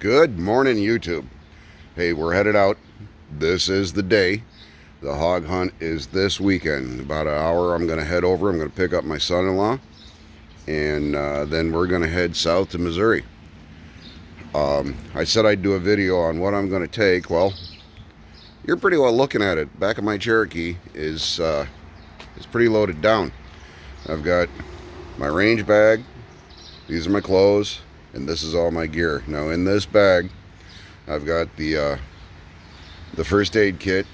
Good morning, YouTube. Hey, we're headed out. This is the day. The hog hunt is this weekend. In about an hour, I'm going to head over. I'm going to pick up my son-in-law, and then we're going to head south to Missouri. I said I'd do a video on what I'm going to take. Well, you're pretty well looking at it. Back of my Cherokee is pretty loaded down. I've got my range bag. These are my clothes, and this is all my gear. Now, in this bag, I've got the first aid kit,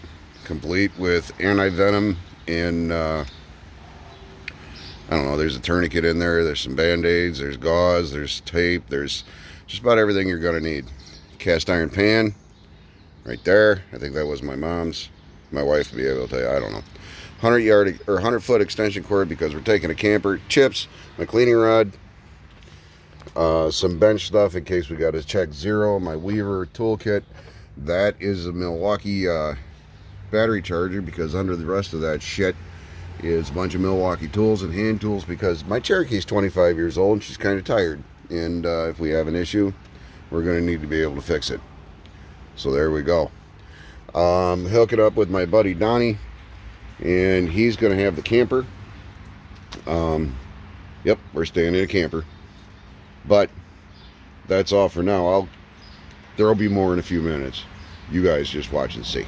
complete with anti-venom and I don't know, there's a tourniquet in there, there's some band-aids, there's gauze, there's tape, there's just about everything you're going to need. Cast iron pan, right there. I think that was my mom's. My wife will be able to tell you, I don't know. 100-yard or 100-foot extension cord because we're taking a camper. Chips, my cleaning rod, some bench stuff in case we got to check zero, my Weaver toolkit. That is a Milwaukee battery charger because under the rest of that shit is a bunch of Milwaukee tools and hand tools because my Cherokee's 25 years old and she's kind of tired. And if we have an issue, we're going to need to be able to fix it. So there we go. Hook it up with my buddy Donnie, and he's going to have the camper. Yep, we're staying in a camper. But that's all for now. There'll be more in a few minutes. You guys just watch and see.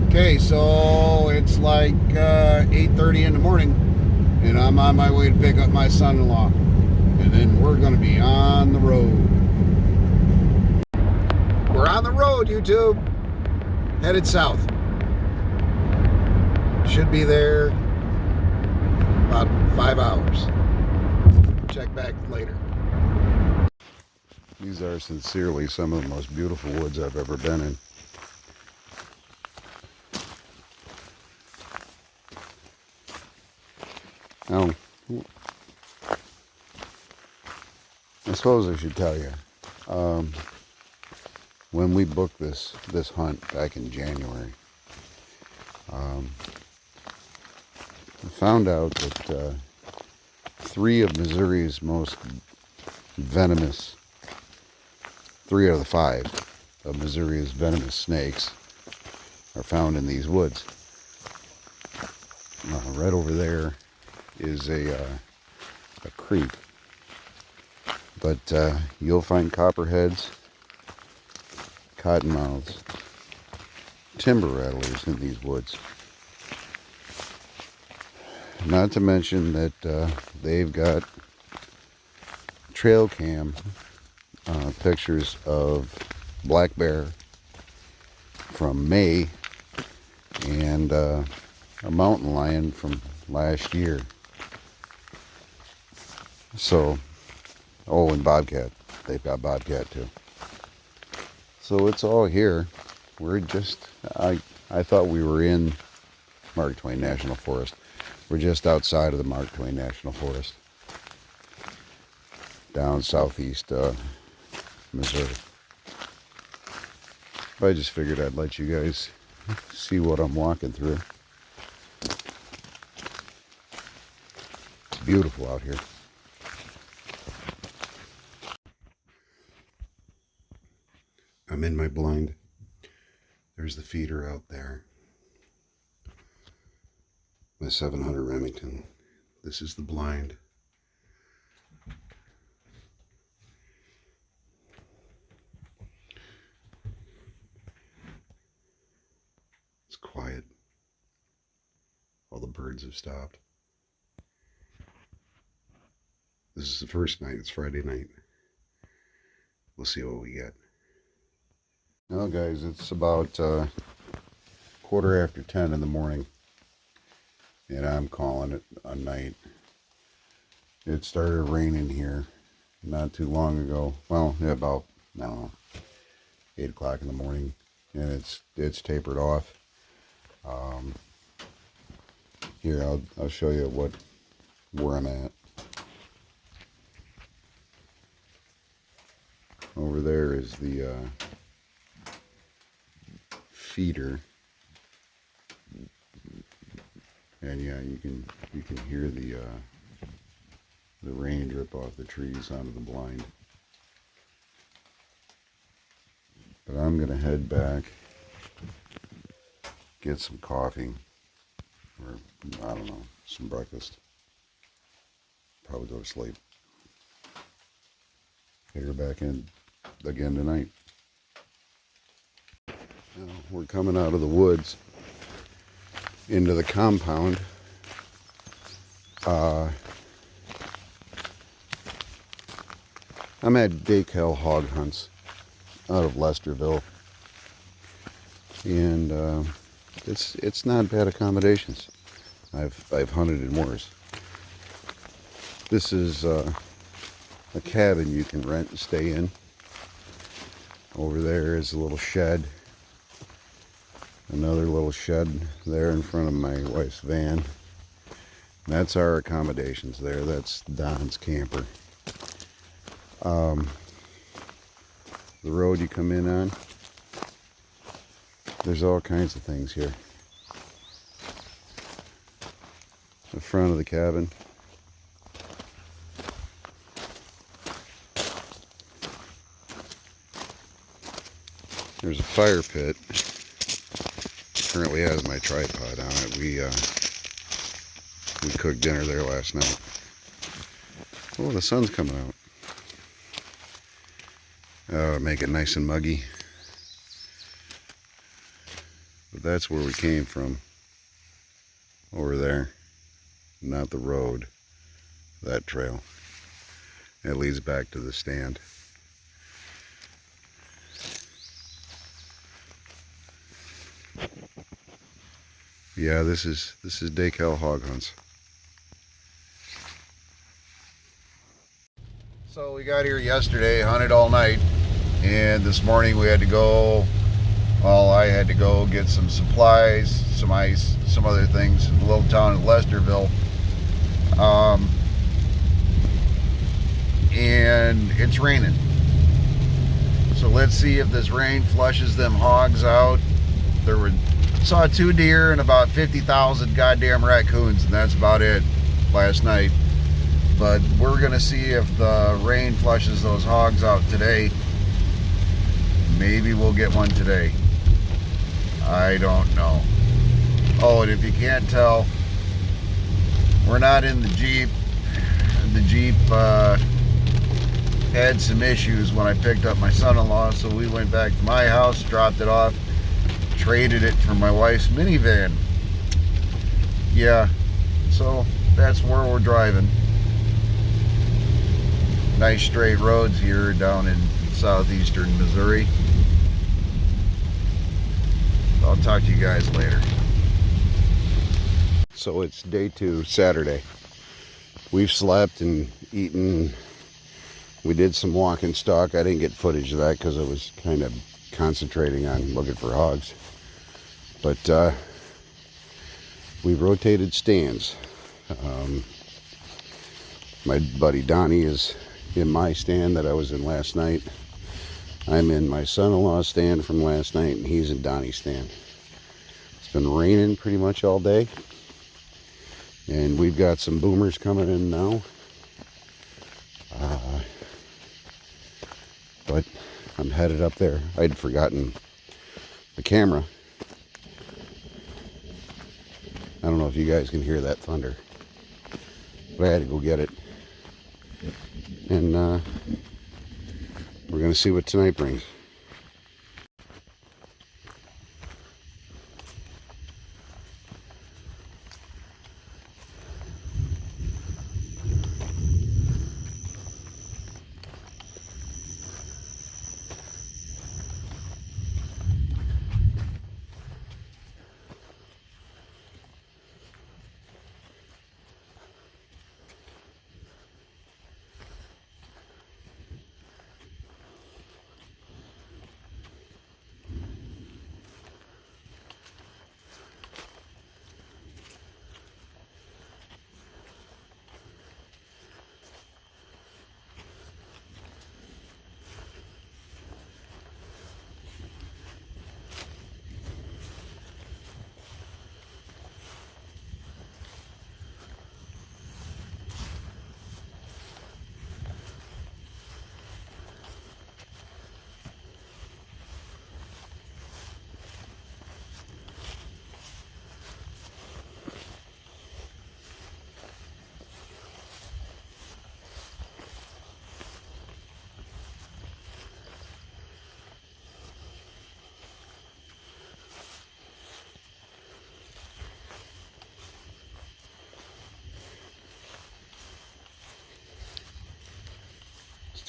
Okay, so it's like 8:30 in the morning, and I'm on my way to pick up my son-in-law. And then we're going to be on the road. We're on the road, YouTube. Headed south. Should be there about 5 hours. Check back later. These are sincerely some of the most beautiful woods I've ever been in. Now, I suppose I should tell you, when we booked this hunt back in January, I found out that 3 of Missouri's most venomous, 3 out of the 5 of Missouri's venomous snakes are found in these woods. Right over there is a creek, but you'll find copperheads, cottonmouths, timber rattlers in these woods. Not to mention that they've got trail cam pictures of black bear from May and a mountain lion from last year. So, oh, and bobcat. They've got bobcat too. So it's all here. We're just, I thought we were in Mark Twain National Forest. We're just outside of the Mark Twain National Forest. Down southeast Missouri. But I just figured I'd let you guys see what I'm walking through. It's beautiful out here. I'm in my blind. There's the feeder out there. My 700 Remington. This is the blind. It's quiet. All the birds have stopped. This is the first night. It's Friday night. We'll see what we get. Well, guys, it's about 10:15 in the morning, and I'm calling it a night. It started raining here not too long ago. Well, about, I don't know, 8 o'clock in the morning, and it's tapered off. Here, I'll show you where I'm at. Over there is the feeder, and yeah, you can hear the rain drip off the trees onto the blind. But I'm gonna head back, get some coffee, or I don't know, some breakfast. Probably go to sleep. Get her back in again tonight. Now, we're coming out of the woods into the compound. I'm at Dakel Hog Hunts out of Lesterville, and it's not bad accommodations. I've hunted in worse. This is a cabin you can rent and stay in. Over there is a little shed. Another little shed there in front of my wife's van. That's our accommodations there. That's Don's camper. The road you come in on, there's all kinds of things here. The front of the cabin. There's a fire pit. Currently has my tripod on it. We cooked dinner there last night. Oh, the sun's coming out. Make it nice and muggy. But that's where we came from. Over there. Not the road. That trail. It leads back to the stand. Yeah, this is Dakel Hog Hunts. So we got here yesterday, hunted all night, and this morning we had to go, well, I had to go get some supplies, some ice, some other things in the little town of Lesterville. And it's raining. So let's see if this rain flushes them hogs out. Saw 2 deer and about 50,000 goddamn raccoons, and that's about it last night. But we're gonna see if the rain flushes those hogs out today. Maybe we'll get one today. I don't know. Oh, and if you can't tell, we're not in the Jeep. The Jeep had some issues when I picked up my son-in-law, so we went back to my house, dropped it off, traded it for my wife's minivan. Yeah, so that's where we're driving. Nice straight roads here down in southeastern Missouri. I'll talk to you guys later. So it's day 2, Saturday. We've slept and eaten. We did some walking stock. I didn't get footage of that because I was kind of concentrating on looking for hogs. But we rotated stands. My buddy Donnie is in my stand that I was in last night. I'm in my son-in-law's stand from last night, and he's in Donnie's stand. It's been raining pretty much all day, and we've got some boomers coming in now. But I'm headed up there. I'd forgotten the camera. I don't know if you guys can hear that thunder, but I had to go get it. And we're going to see what tonight brings.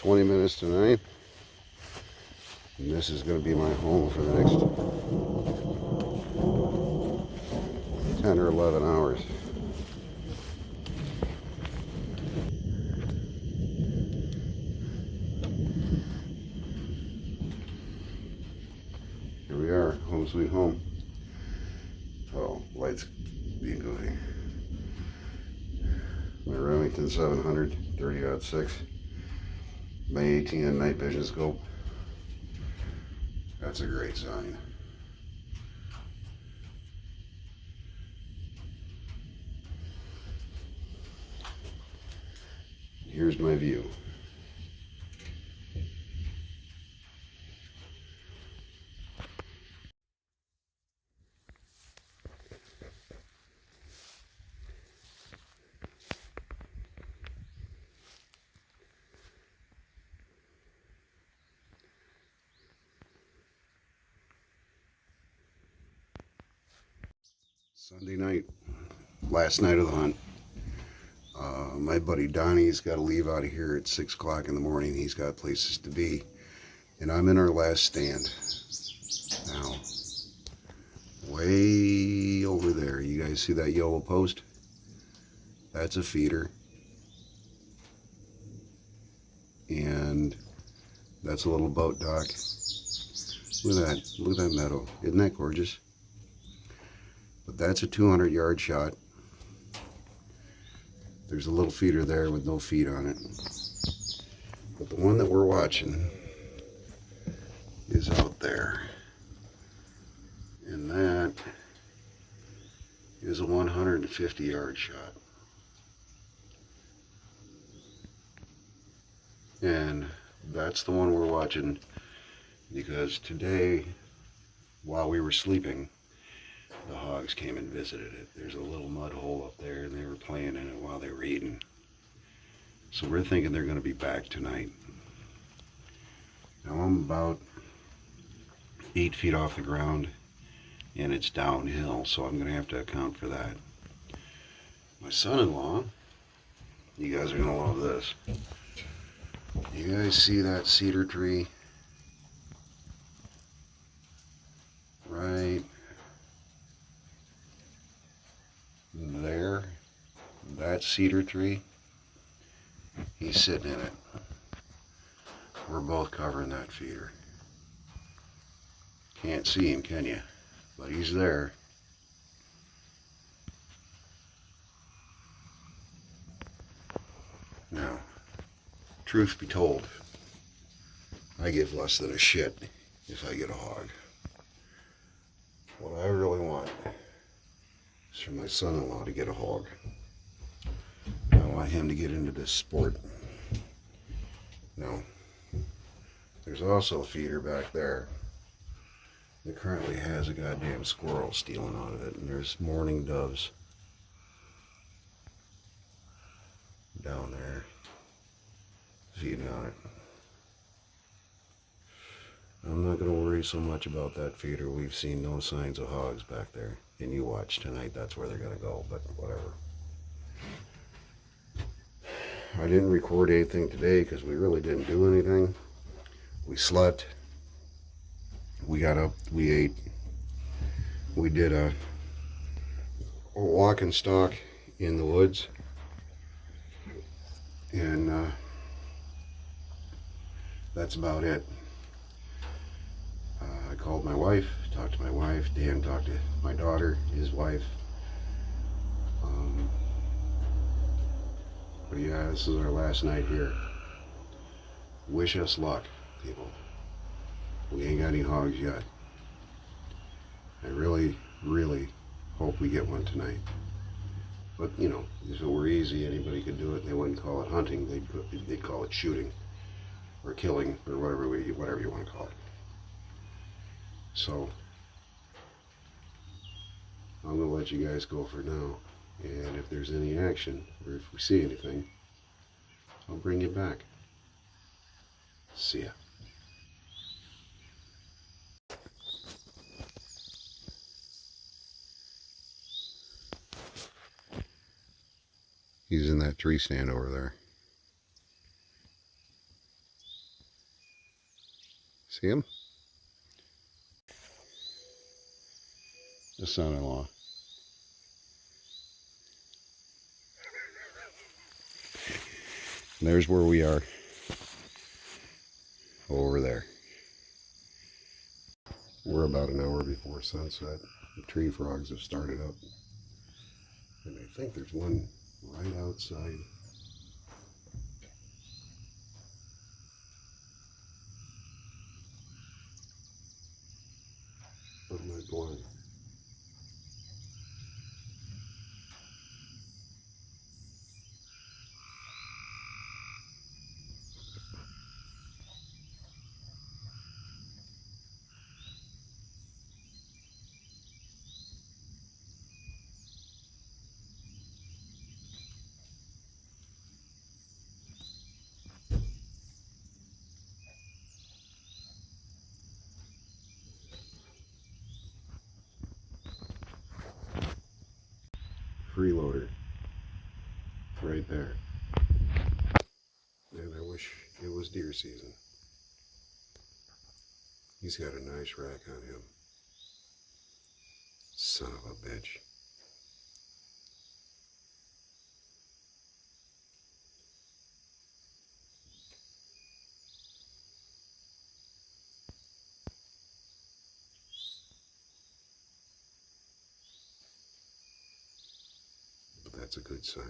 20 minutes to 9. And this is going to be my home for the next 10 or 11 hours. Here we are, home sweet home. Oh, lights being goofy. My Remington 700, 30-06. My 18 night vision scope. That's a great sign. Here's my view. Sunday night, last night of the hunt. My buddy Donnie's got to leave out of here at 6 o'clock in the morning. He's got places to be. And I'm in our last stand. Now, way over there, you guys see that yellow post? That's a feeder. And that's a little boat dock. Look at that. Look at that meadow. Isn't that gorgeous? But that's a 200-yard shot. There's a little feeder there with no feed on it. But the one that we're watching is out there. And that is a 150-yard shot. And that's the one we're watching because today, while we were sleeping, the hogs came and visited it. There's a little mud hole up there and they were playing in it while they were eating. So we're thinking they're going to be back tonight. Now I'm about 8 feet off the ground and it's downhill, so I'm going to have to account for that. My son-in-law, you guys are going to love this. You guys see that cedar tree? Right there, that cedar tree, he's sitting in it. We're both covering that feeder. Can't see him, can you? But he's there. Now, truth be told, I give less than a shit if I get a hog. What I really want is for my son-in-law to get a hog. I want him to get into this sport. Now, there's also a feeder back there that currently has a goddamn squirrel stealing out of it, and there's mourning doves down there feeding on it. I'm not going to worry so much about that feeder. We've seen no signs of hogs back there. And you watch tonight, that's where they're going to go, but whatever. I didn't record anything today because we really didn't do anything. We slept. We got up, we ate. We did a walk and stalk in the woods. And that's about it. I called my wife, talked to my wife. Dan talked to my daughter, his wife. But yeah, this is our last night here. Wish us luck, people. We ain't got any hogs yet. I really, really hope we get one tonight. But, you know, if it were easy, anybody could do it. They wouldn't call it hunting. They'd call it shooting or killing or whatever you want to call it. So, I'm going to let you guys go for now. And if there's any action, or if we see anything, I'll bring you back. See ya. He's in that tree stand over there. See him? The son-in-law. And there's where we are. Over there. We're about an hour before sunset. The tree frogs have started up. And I think there's one right outside. Of my blind. Freeloader. Right there. And I wish it was deer season. He's got a nice rack on him. Son of a bitch. But that's a good sign.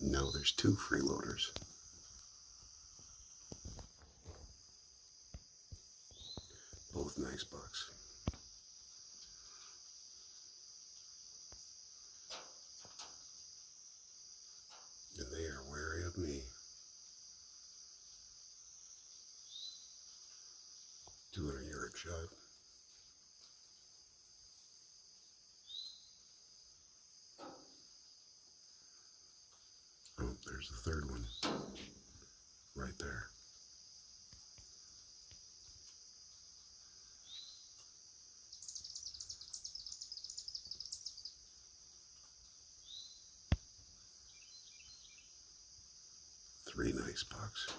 No, there's two freeloaders. Both nice bucks. And they are wary of me. Doing a Europe shot. Oh, there's the third one. Right there. Three nice bucks.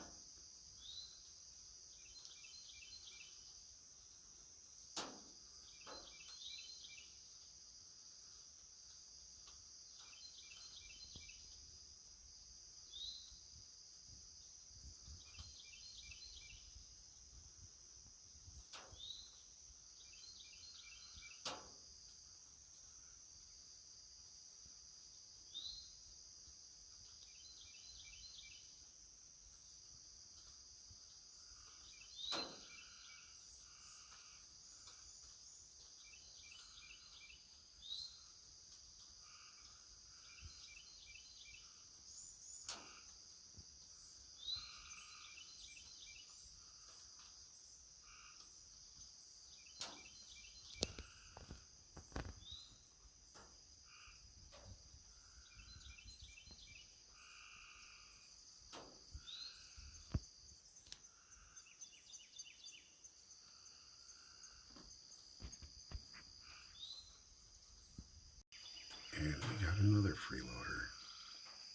And we got another freeloader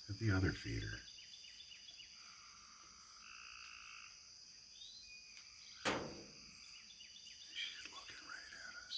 at the other feeder. She's looking right at us.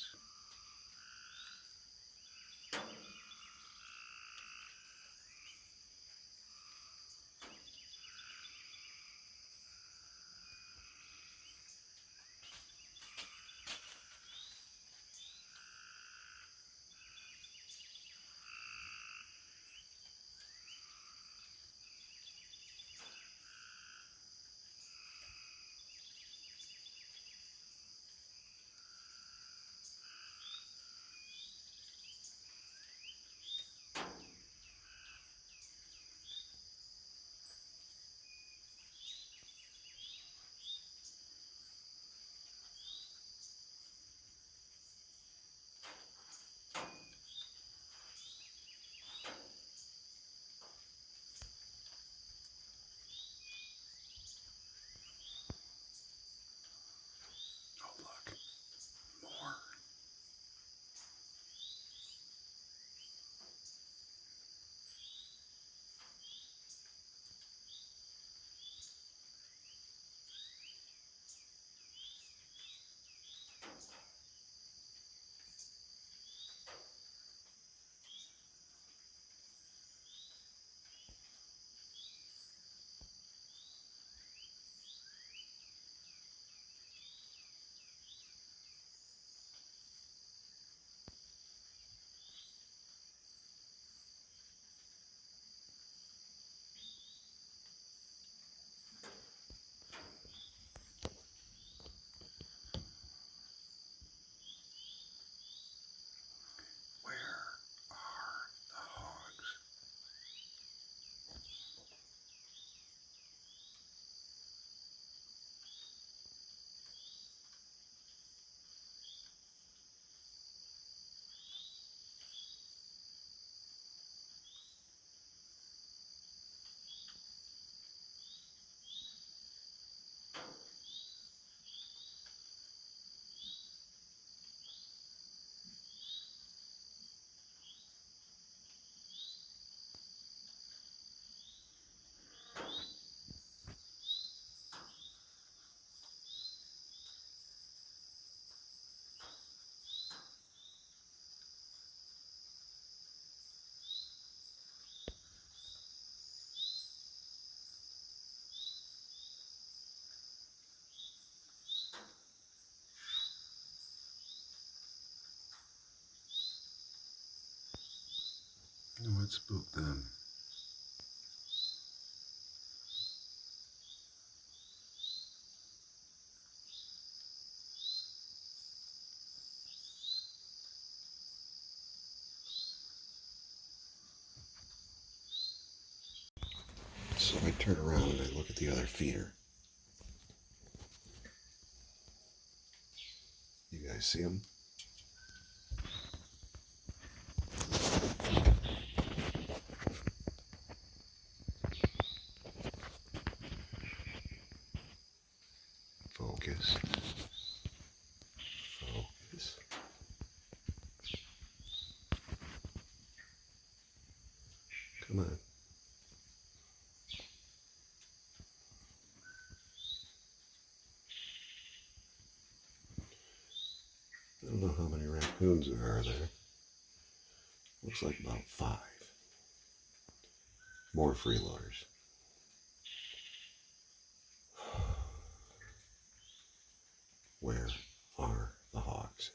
What spooked them? So I turn around and I look at the other feeder. You guys see them? Focus. Focus. Come on. I don't know how many raccoons there are there. Looks like about 5. More freeloaders. Where are the hogs?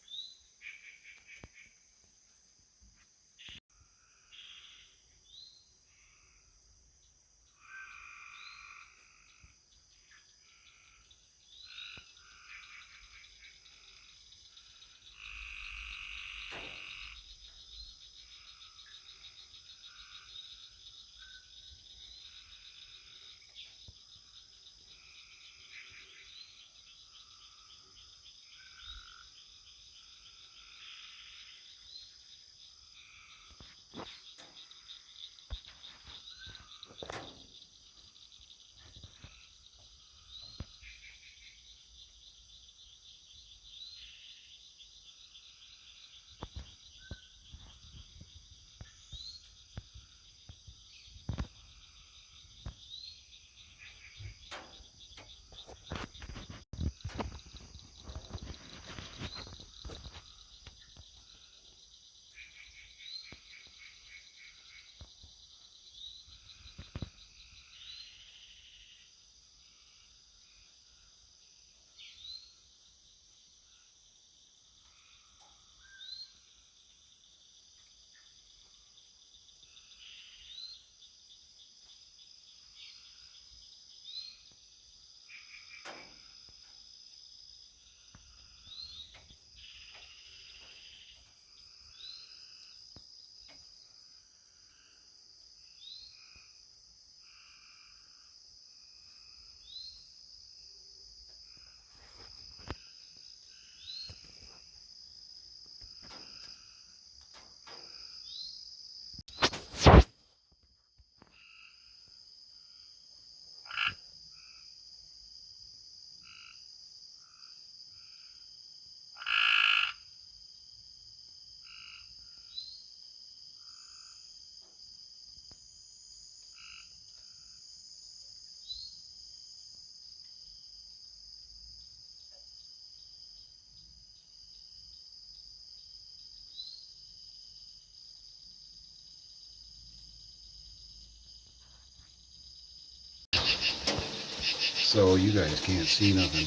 So you guys can't see nothing,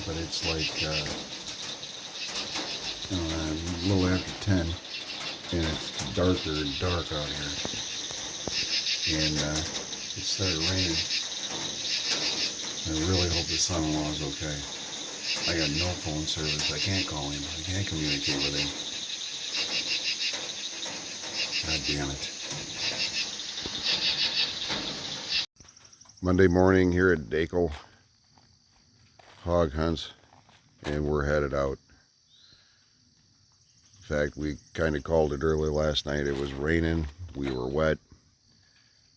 but it's like a little after 10, and it's darker and dark out here, and it started raining. I really hope the son-in-law is okay. I got no phone service. I can't call him. I can't communicate with him. God damn it. Monday morning here at Dakel Hog Hunts, and we're headed out. In fact, we kind of called it early last night. It was raining. We were wet.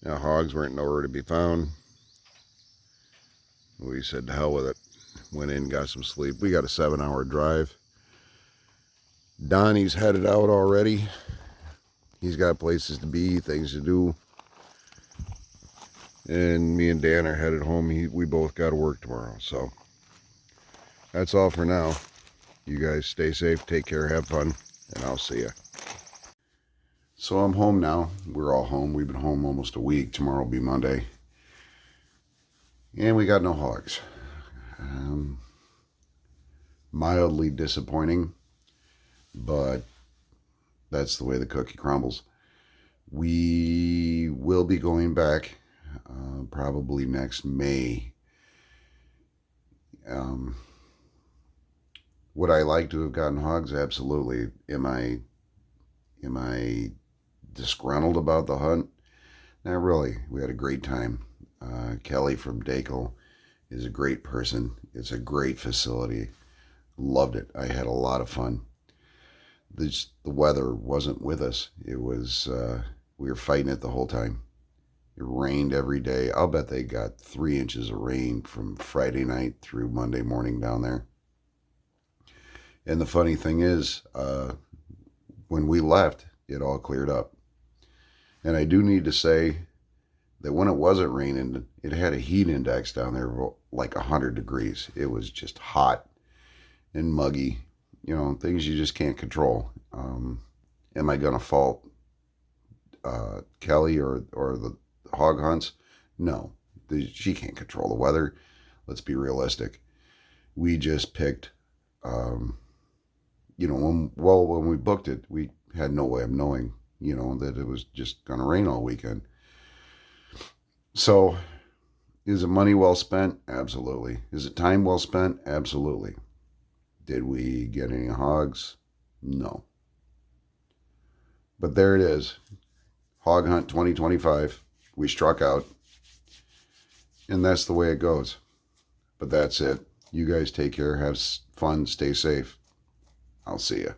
Now, hogs weren't nowhere to be found. We said, to hell with it. Went in, got some sleep. We got a 7-hour drive. Donnie's headed out already. He's got places to be, things to do. And me and Dan are headed home. We both got to work tomorrow. So that's all for now. You guys stay safe, take care, have fun, and I'll see you. So I'm home now. We're all home. We've been home almost a week. Tomorrow will be Monday. And we got no hogs. Mildly disappointing, but that's the way the cookie crumbles. We will be going back probably next May. Would I like to have gotten hogs? Absolutely. Am I disgruntled about the hunt? Not really. We had a great time. Kelly from Dakel is a great person. It's a great facility. Loved it. I had a lot of fun. The weather wasn't with us. It was we were fighting it the whole time. It rained every day. I'll bet they got 3 inches of rain from Friday night through Monday morning down there. And the funny thing is, when we left, it all cleared up. And I do need to say that when it wasn't raining, it had a heat index down there of like 100 degrees. It was just hot and muggy, things you just can't control. Am I going to fault Kelly or the hog hunts? No, she can't control the weather. Let's be realistic. We just picked, when we booked it, we had no way of knowing, that it was just going to rain all weekend. So, is it money well spent? Absolutely. Is it time well spent? Absolutely. Did we get any hogs? No. But there it is. Hog Hunt 2025. We struck out. And that's the way it goes. But that's it. You guys take care. Have fun. Stay safe. I'll see you.